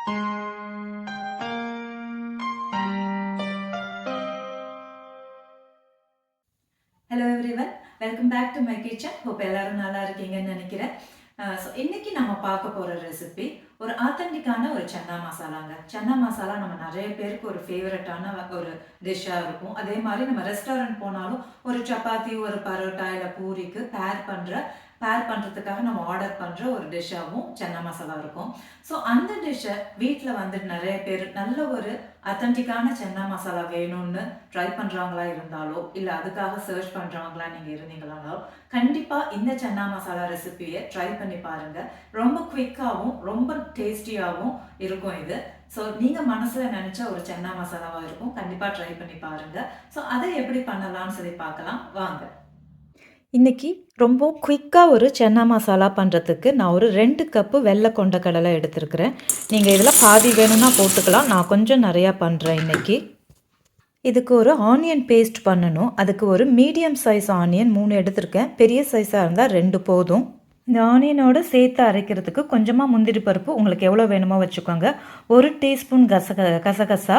Hello everyone, welcome back to my kitchen. Hope எல்லாரும் நல்லா இருக்கீங்கன்னு நினைக்கிறேன். ஸோ இன்னைக்கு நம்ம பார்க்க போகிற ரெசிபி ஒரு ஆத்தென்டிக்கான ஒரு சன்னா மசாலாங்க. சன்னா மசாலா நம்ம நிறைய பேருக்கு ஒரு ஃபேவரட்டான ஒரு டிஷ்ஷாக இருக்கும். அதே மாதிரி நம்ம ரெஸ்டாரண்ட் போனாலும் ஒரு சப்பாத்தி, ஒரு பரோட்டா இல்லை பூரிக்கு பேர் பண்ணுறதுக்காக நம்ம ஆர்டர் பண்ணுற ஒரு டிஷ்ஷாகவும் சன்னா மசாலா இருக்கும். ஸோ அந்த டிஷ்ஷை வீட்டில் வந்துட்டு நிறைய பேர் நல்ல ஒரு அத்தன்டிக்கான சன்னா மசாலா வேணும்னு ட்ரை பண்ணுறவங்களா இருந்தாலோ இல்லை அதுக்காக சர்ச் பண்ணுறவங்களா நீங்கள் இருந்தீங்களானாலும் கண்டிப்பாக இந்த சன்னா மசாலா ரெசிபியை ட்ரை பண்ணி பாருங்கள். ரொம்ப குவிக்காகவும் ரொம்ப டேஸ்டியாகவும் இருக்கும் இது. ஸோ நீங்கள் மனசில் நினச்ச ஒரு சன்னா மசாலாவாக இருக்கும். கண்டிப்பாக ட்ரை பண்ணி பாருங்கள். ஸோ அதை எப்படி பண்ணலாம்னு சொல்லி பார்க்கலாம் வாங்க. இன்றைக்கி ரொம்ப குயிக்காக ஒரு சன்னா மசாலா பண்ணுறதுக்கு நான் ஒரு 2 கப்பு வெள்ளை கொண்ட கடலை எடுத்துருக்கிறேன். நீங்கள் இதில் பாதி வேணும்னா போட்டுக்கலாம். நான் கொஞ்சம் நிறையா பண்ணுறேன் இன்றைக்கி. இதுக்கு ஒரு ஆனியன் பேஸ்ட் பண்ணணும். அதுக்கு ஒரு மீடியம் சைஸ் ஆனியன் 3 எடுத்திருக்கேன். பெரிய சைஸாக இருந்தால் 2 போதும். இந்த ஆனியனோடு சேர்த்து அரைக்கிறதுக்கு கொஞ்சமாக முந்திரி பருப்பு உங்களுக்கு எவ்வளோ வேணுமோ வச்சுக்கோங்க. 1 டீஸ்பூன் கசகசா,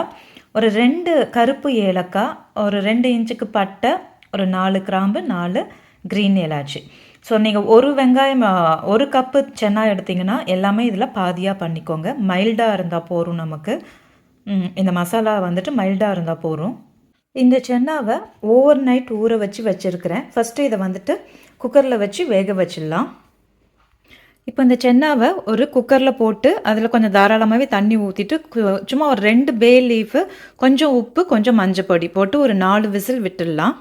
ஒரு 2 கருப்பு ஏலக்காய், ஒரு 2 இன்ச்சுக்கு பட்டை, ஒரு 4 கிராம்பு, 4 க்ரீன் ஏலாச்சி. ஸோ நீங்கள் ஒரு வெங்காயம் 1 கப்பு சென்னா எடுத்திங்கன்னா எல்லாமே இதில் பாதியாக பண்ணிக்கோங்க. மைல்டாக இருந்தால் போதும். நமக்கு இந்த மசாலா வந்துட்டு மைல்டாக இருந்தால் போதும். இந்த சென்னாவை ஓவர் நைட் ஊற வச்சுருக்கிறேன். ஃபஸ்ட்டு இதை வந்துட்டு குக்கரில் வச்சு வேக வச்சிடலாம். இப்போ இந்த சென்னாவை ஒரு குக்கரில் போட்டு அதில் கொஞ்சம் தாராளமாகவே தண்ணி ஊற்றிட்டு சும்மா ஒரு 2 பே லீஃபு, கொஞ்சம் உப்பு, கொஞ்சம் மஞ்சள் பொடி போட்டு ஒரு 4 விசில் விட்டுடலாம்.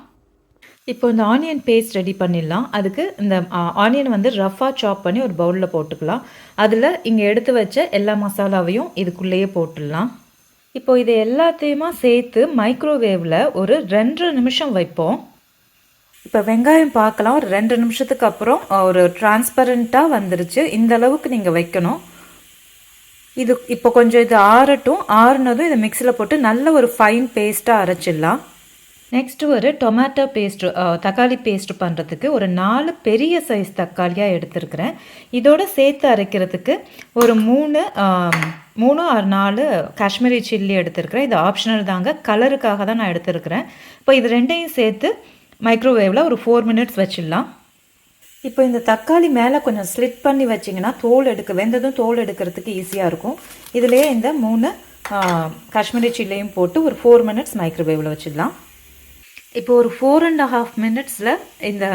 இப்போ இந்த ஆனியன் பேஸ்ட் ரெடி பண்ணிடலாம். அதுக்கு இந்த ஆனியன் வந்து ரஃபாக சாப் பண்ணி ஒரு பவுலில் போட்டுக்கலாம். அதில் இங்கே எடுத்து வச்ச எல்லா மசாலாவையும் இதுக்குள்ளேயே போட்டுடலாம். இப்போ இது எல்லாத்தையுமா சேர்த்து மைக்ரோவேவில் ஒரு 2 நிமிஷம் வைப்போம். இப்போ வெங்காயம் பார்க்கலாம். ஒரு 2 நிமிஷத்துக்கு அப்புறம் ஒரு டிரான்ஸ்பரண்ட்டாக வந்துருச்சு. இந்த அளவுக்கு நீங்கள் வைக்கணும். இது இப்போ கொஞ்சம் இது ஆறட்டும். ஆறுனதும் இதை மிக்சியில் போட்டு நல்ல ஒரு ஃபைன் பேஸ்ட்டாக அரைச்சிடலாம். நெக்ஸ்ட்டு ஒரு டொமேட்டோ பேஸ்ட்டு, தக்காளி பேஸ்ட்டு பண்ணுறதுக்கு ஒரு 4 பெரிய சைஸ் தக்காளியாக எடுத்துருக்கிறேன். இதோடு சேர்த்து அரைக்கிறதுக்கு ஒரு 3 ஆர் 4 காஷ்மீரி சில்லி எடுத்துருக்கிறேன். இது ஆப்ஷனல் தாங்க, கலருக்காக தான் நான் எடுத்துருக்கிறேன். இப்போ இது ரெண்டையும் சேர்த்து மைக்ரோவேவில் ஒரு 4 மினிட்ஸ் வச்சிடலாம். இப்போ இந்த தக்காளி மேலே கொஞ்சம் ஸ்லிட் பண்ணி வச்சிங்கன்னா வெந்ததும் தோல் எடுக்கிறதுக்கு ஈஸியாக இருக்கும். இதிலேயே இந்த 3 காஷ்மீரி சில்லியும் போட்டு ஒரு 4 மினிட்ஸ் மைக்ரோவேவில் வச்சிடலாம். இப்போ ஒரு 4.5 மினிட்ஸில் இந்த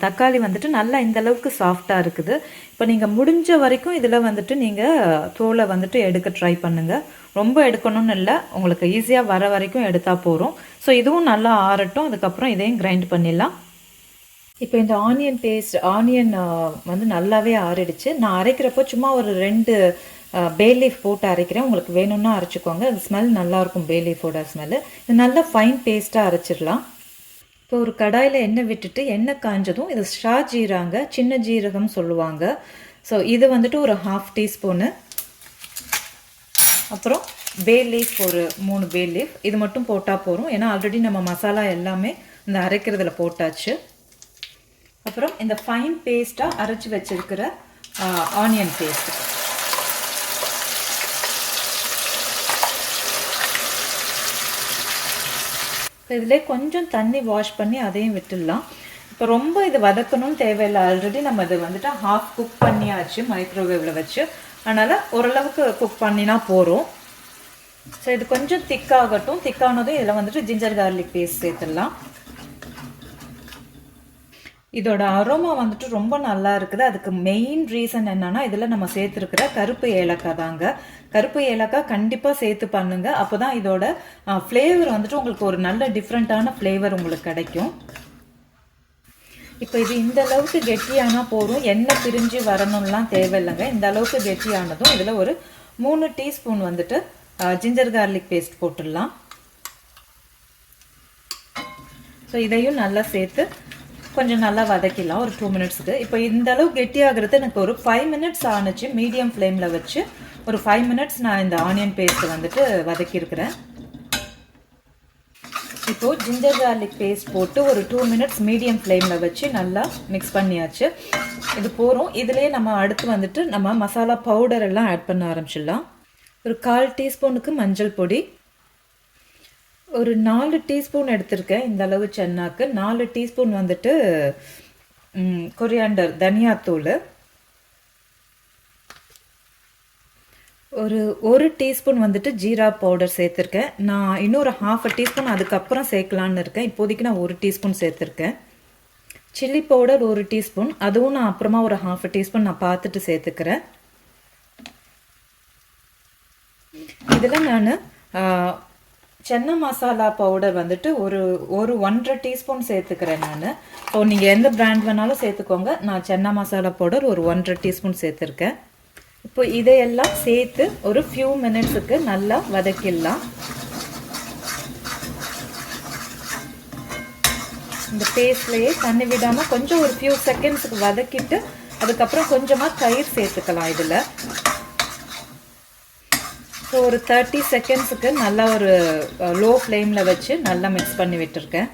தக்காளி வந்துட்டு நல்லா இந்தளவுக்கு சாஃப்டாக இருக்குது. இப்போ நீங்கள் முடிஞ்ச வரைக்கும் இதில் வந்துட்டு நீங்கள் தோலை வந்துட்டு எடுக்க ட்ரை பண்ணுங்கள். ரொம்ப எடுக்கணும்னு இல்லை, உங்களுக்கு ஈஸியாக வர வரைக்கும் எடுத்தால் போகிறோம். ஸோ இதுவும் நல்லா ஆறட்டும். அதுக்கப்புறம் இதையும் கிரைண்ட் பண்ணிடலாம். இப்போ இந்த ஆனியன் வந்து நல்லாவே ஆறிடுச்சு. நான் அரைக்கிறப்போ சும்மா ஒரு 2 பே லீஃப் போட்டு அரைக்கிறேன். உங்களுக்கு வேணும்னா அரைச்சிக்கோங்க. அது ஸ்மெல் நல்லாயிருக்கும், பே லீஃபோட ஸ்மெல்லு. இது நல்லா ஃபைன் பேஸ்ட்டாக அரைச்சிடலாம். இப்போ ஒரு கடாயில் எண்ணெய் விட்டுட்டு எண்ணெய் காஞ்சதும் இது ஜீராங்க, சின்ன ஜீரகம் சொல்லுவாங்க. ஸோ இது வந்துட்டு ஒரு 1/2 டீஸ்பூனு. அப்புறம் பே லீஃப் ஒரு 3 பே லீஃப். இது மட்டும் போட்டால் போதும். ஏன்னா ஆல்ரெடி நம்ம மசாலா எல்லாமே இந்த அரைக்கிறதுல போட்டாச்சு. அப்புறம் இந்த ஃபைன் பேஸ்ட்டாக அரைச்சி வச்சிருக்கிற ஆனியன் பேஸ்ட். இப்போ இதிலே கொஞ்சம் தண்ணி வாஷ் பண்ணி அதையும் விட்டுடலாம். இப்போ ரொம்ப இது வதக்கணும்னு தேவையில்லை. ஆல்ரெடி நம்ம இது வந்துட்டு ஹாஃப் குக் பண்ணியாச்சு மைக்ரோவேவில் வச்சு. அதனால் ஓரளவுக்கு குக் பண்ணினா போகிறோம். ஸோ இது கொஞ்சம் திக்காகட்டும். திக்கானதும் இதில் வந்துட்டு ஜிஞ்சர் கார்லிக் பேஸ்ட் சேர்த்துடலாம். இதோட அரோமா வந்துட்டு ரொம்ப நல்லா இருக்குது. அதுக்கு மெயின் ரீசன் என்னன்னா இதில் நம்ம சேர்த்துருக்கிற கருப்பு ஏலக்காய் தாங்க. கருப்பு ஏலக்காய் கண்டிப்பாக சேர்த்து பண்ணுங்க. அப்போ தான் இதோட ஃப்ளேவர் வந்துட்டு உங்களுக்கு ஒரு நல்ல டிஃப்ரெண்ட்டான ஃப்ளேவர் உங்களுக்கு கிடைக்கும். இப்போ இது இந்த அளவுக்கு கெட்டியானா போதும். எண்ணெய் பிரிஞ்சு வரணும்லாம் தேவையில்லைங்க. இந்த அளவுக்கு கெட்டியானதும் இதில் ஒரு 3 டீஸ்பூன் வந்துட்டு ஜிஞ்சர் கார்லிக் பேஸ்ட் போட்டுடலாம். ஸோ இதையும் நல்லா சேர்த்து கொஞ்சம் நல்லா வதக்கிடலாம் ஒரு 2 மினிட்ஸுக்கு. இப்போ இந்த அளவு கெட்டியாகிறது எனக்கு ஒரு 5 மினிட்ஸ் ஆணுச்சு. மீடியம் ஃப்ளேமில் வச்சு ஒரு 5 மினிட்ஸ் நான் இந்த ஆனியன் பேஸ்ட்டை வந்துட்டு வதக்கியிருக்கிறேன். இப்போது ஜிஞ்சர் கார்லிக் பேஸ்ட் போட்டு ஒரு 2 மினிட்ஸ் மீடியம் ஃப்ளேமில் வச்சு நல்லா மிக்ஸ் பண்ணியாச்சு. இது போகிறோம். இதிலே நம்ம அடுத்து வந்துட்டு நம்ம மசாலா பவுடர் எல்லாம் ஆட் பண்ண ஆரம்பிச்சிடலாம். ஒரு 1/4 டீஸ்பூனுக்கு மஞ்சள் பொடி, ஒரு 4 டீஸ்பூன் எடுத்திருக்கேன் இந்த அளவு சென்னாக்கு. 4 டீஸ்பூன் வந்துட்டு கொரியாண்டர் தனியாத்தூள், ஒரு டீஸ்பூன் வந்துட்டு ஜீரா பவுடர் சேர்த்துருக்கேன். நான் இன்னொரு 1/2 டீஸ்பூன் அதுக்கப்புறம் சேர்க்கலான்னு இருக்கேன். இப்போதைக்கு நான் 1 டீஸ்பூன் சேர்த்துருக்கேன். சில்லி பவுடர் 1 டீஸ்பூன், அதுவும் நான் அப்புறமா ஒரு 1/2 டீஸ்பூன் நான் பார்த்துட்டு சேர்த்துக்கிறேன். இதில் நான் சென்னா மசாலா பவுடர் வந்துட்டு ஒரு 1.5 டீஸ்பூன் சேர்த்துக்கிறேன் நான். ஸோ நீங்கள் எந்த பிராண்ட் வேணாலும் சேர்த்துக்கோங்க. நான் சென்னா மசாலா பவுடர் ஒரு 1.5 டீஸ்பூன் சேர்த்துருக்கேன். இப்போ இதையெல்லாம் சேர்த்து ஒரு ஃபியூ மினிட்ஸுக்கு நல்லா வதக்கிடலாம். இந்த பேஸ்ட்லேயே தண்ணி விடாமல் கொஞ்சம் ஒரு ஃபியூ செகண்ட்ஸுக்கு வதக்கிட்டு அதுக்கப்புறம் கொஞ்சமாக தயிர் சேர்த்துக்கலாம் இதில். ஸோ ஒரு 30 செகண்ட்ஸுக்கு நல்லா ஒரு லோ ஃப்ளேமில் வச்சு நல்லா மிக்ஸ் பண்ணி விட்டுருக்கேன்.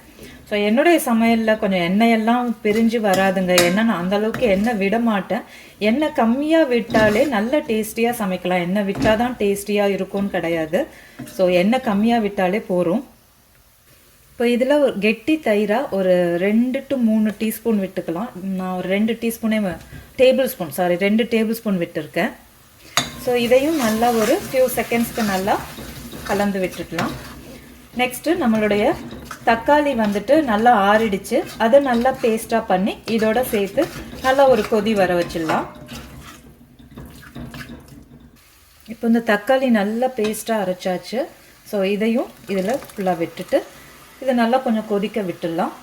ஸோ என்னுடைய சமையலில் கொஞ்சம் எண்ணெயெல்லாம் பிரிஞ்சு வராதுங்க. ஏன்னா நான் அந்தளவுக்கு எண்ணெய் விட மாட்டேன். எண்ணெய் கம்மியாக விட்டாலே நல்ல டேஸ்டியாக சமைக்கலாம். எண்ணெய் விட்டால் தான் டேஸ்டியாக இருக்கும்னு கிடையாது. ஸோ எண்ணெய் கம்மியாக விட்டாலே போதும். இப்போ இதில் ஒரு கெட்டி தயிராக ஒரு 2 to 3 டீஸ்பூன் விட்டுக்கலாம். நான் ஒரு 2 டேபிள் ஸ்பூன் விட்டுருக்கேன். ஸோ இதையும் நல்லா ஒரு ஃபியூ செகண்ட்ஸ்க்கு நல்லா கலந்து விட்டுடலாம். நெக்ஸ்ட்டு நம்மளுடைய தக்காளி வந்துட்டு நல்லா ஆறிடுச்சு. அதை நல்லா பேஸ்ட்டாக பண்ணி இதோட சேர்த்து நல்லா ஒரு கொதி வர வச்சிடலாம். இப்போ இந்த தக்காளி நல்லா பேஸ்ட்டாக அரைச்சாச்சு. ஸோ இதையும் இதில் ஃபுல்லாக விட்டுட்டு இதை நல்லா கொஞ்சம் கொதிக்க விட்டுடலாம்.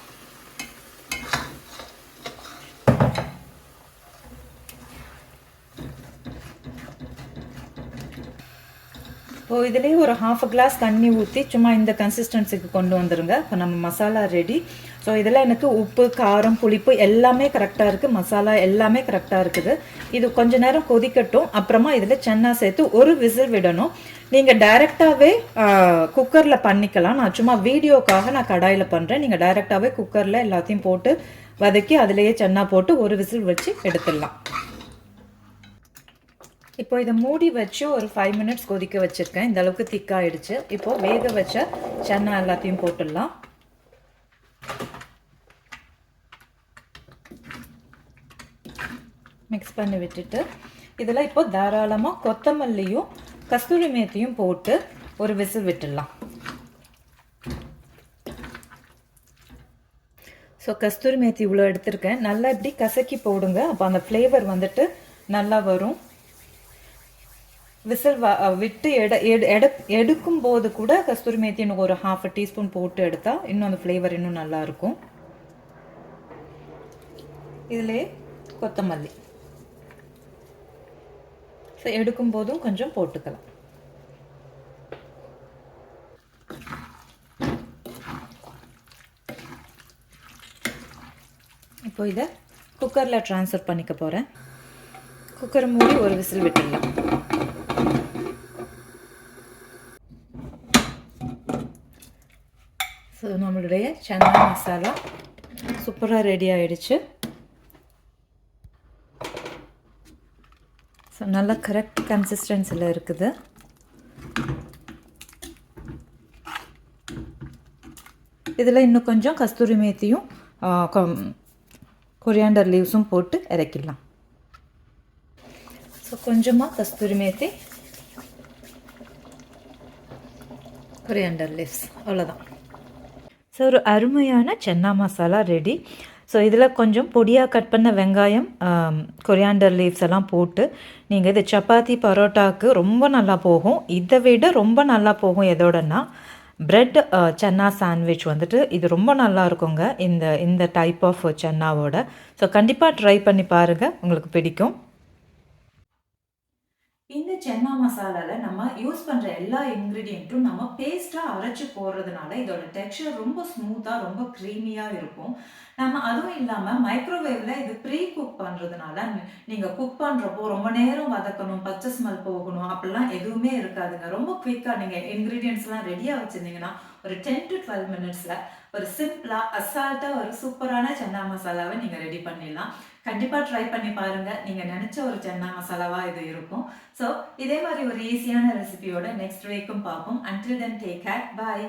இப்போ இதுலேயே ஒரு 1/2 கிளாஸ் தண்ணி ஊற்றி சும்மா இந்த கன்சிஸ்டன்சிக்கு கொண்டு வந்துடுங்க. இப்போ நம்ம மசாலா ரெடி. ஸோ இதில் எனக்கு உப்பு, காரம், புளிப்பு எல்லாமே கரெக்டாக இருக்குது. மசாலா எல்லாமே கரெக்டாக இருக்குது. இது கொஞ்ச நேரம் கொதிக்கட்டும். அப்புறமா இதில் சென்னா சேர்த்து ஒரு விசில் விடணும். நீங்கள் டைரெக்டாகவே குக்கரில் பண்ணிக்கலாம். நான் சும்மா வீடியோக்காக நான் கடாயில் பண்ணுறேன். நீங்கள் டைரெக்டாகவே குக்கரில் எல்லாத்தையும் போட்டு வதக்கி அதிலேயே சென்னா போட்டு ஒரு விசில் வச்சு எடுத்துடலாம். இப்போ இதை மூடி வச்சு ஒரு 5 மினிட்ஸ் கொதிக்க வச்சுருக்கேன். இந்த அளவுக்கு திக்காயிடுச்சு. இப்போது வேக வச்ச சென்னா எல்லாத்தையும் போட்டுடலாம். மிக்ஸ் பண்ணி விட்டுட்டு இதில் இப்போ தாராளமாக கொத்தமல்லியும் கஸ்தூரி மேத்தியும் போட்டு ஒரு விசில் விட்டுடலாம். ஸோ கஸ்தூரி மேத்தி இவ்வளோ எடுத்திருக்கேன். நல்லா இப்படி கசக்கி போடுங்க. அப்போ அந்த ஃப்ளேவர் வந்துட்டு நல்லா வரும். விசில் விட்டு எடுக்கும் போது கூட கஸ்தூரி மேத்தி இன்னும் ஒரு 1/2 டீஸ்பூன் போட்டு எடுத்தால் இன்னும் அந்த ஃப்ளேவர் இன்னும் நல்லாயிருக்கும். இதிலே கொத்தமல்லி ஸோ எடுக்கும் போதும் கொஞ்சம் போட்டுக்கலாம். இப்போ இதை குக்கரில் ட்ரான்ஸ்ஃபர் பண்ணிக்க போகிறேன். குக்கர் மூடி ஒரு விசில் விட்டுடலாம். ஸோ நம்மளுடைய சென்னா மசாலா சூப்பராக ரெடி ஆகிடுச்சு. ஸோ நல்லா கரெக்ட் கன்சிஸ்டன்சியில் இருக்குது. இதில் இன்னும் கொஞ்சம் கஸ்தூரி மேத்தியும் கொரியாண்டர் லீவ்ஸும் போட்டு இறக்கிடலாம். ஸோ கொஞ்சமாக கஸ்தூரி மேத்தி, கொரியாண்டர் லீவ்ஸ், அவ்வளோதான். ஸோ ஒரு அருமையான சென்னா மசாலா ரெடி. ஸோ இதில் கொஞ்சம் பொடியாக கட் பண்ண வெங்காயம், கொரியாண்டர் லீவ்ஸ் எல்லாம் போட்டு நீங்கள் இது சப்பாத்தி, பரோட்டாவுக்கு ரொம்ப நல்லா போகும். இதை விட ரொம்ப நல்லா போகும் எதோடனா பிரெட் சென்னா சாண்ட்விச் வந்துட்டு இது ரொம்ப நல்லா இருக்குங்க இந்த டைப் ஆஃப் சென்னாவோட. ஸோ கண்டிப்பாக ட்ரை பண்ணி பாருங்கள், உங்களுக்கு பிடிக்கும். இந்த சென்னா மசாலாவில் நம்ம யூஸ் பண்ணுற எல்லா இன்க்ரீடியண்ட்டும் நம்ம பேஸ்ட்டாக அரைச்சி போடுறதுனால இதோட டெக்ஸ்சர் ரொம்ப ஸ்மூத்தாக ரொம்ப க்ரீமியாக இருக்கும். நம்ம அதுவும் இல்லாமல் மைக்ரோவேவில் இது ப்ரீ குக் பண்ணுறதுனால நீங்கள் குக் பண்ணுறப்போ ரொம்ப நேரம் வதக்கணும், பச்சை ஸ்மெல் போகணும் அப்படிலாம் எதுவுமே இருக்காதுங்க. ரொம்ப குயிக்காக நீங்கள் இன்க்ரீடியன்ட்ஸ்லாம் ரெடியாக வச்சுருந்தீங்கன்னா ஒரு 10 to 12 மினிட்ஸில் ஒரு சிம்பிளா, அசால்ட்டா ஒரு சூப்பரான சன்னா மசாலாவ நீங்க ரெடி பண்ணிடலாம். கண்டிப்பா ட்ரை பண்ணி பாருங்க. நீங்க நெனச்ச ஒரு சன்னா மசாலாவா இது இருக்கும். ஸோ இதே மாரி ஒரு ஈஸியான ரெசிபியோட நெக்ஸ்ட் வீக்கும் பார்ப்போம். Until then take care. பாய்.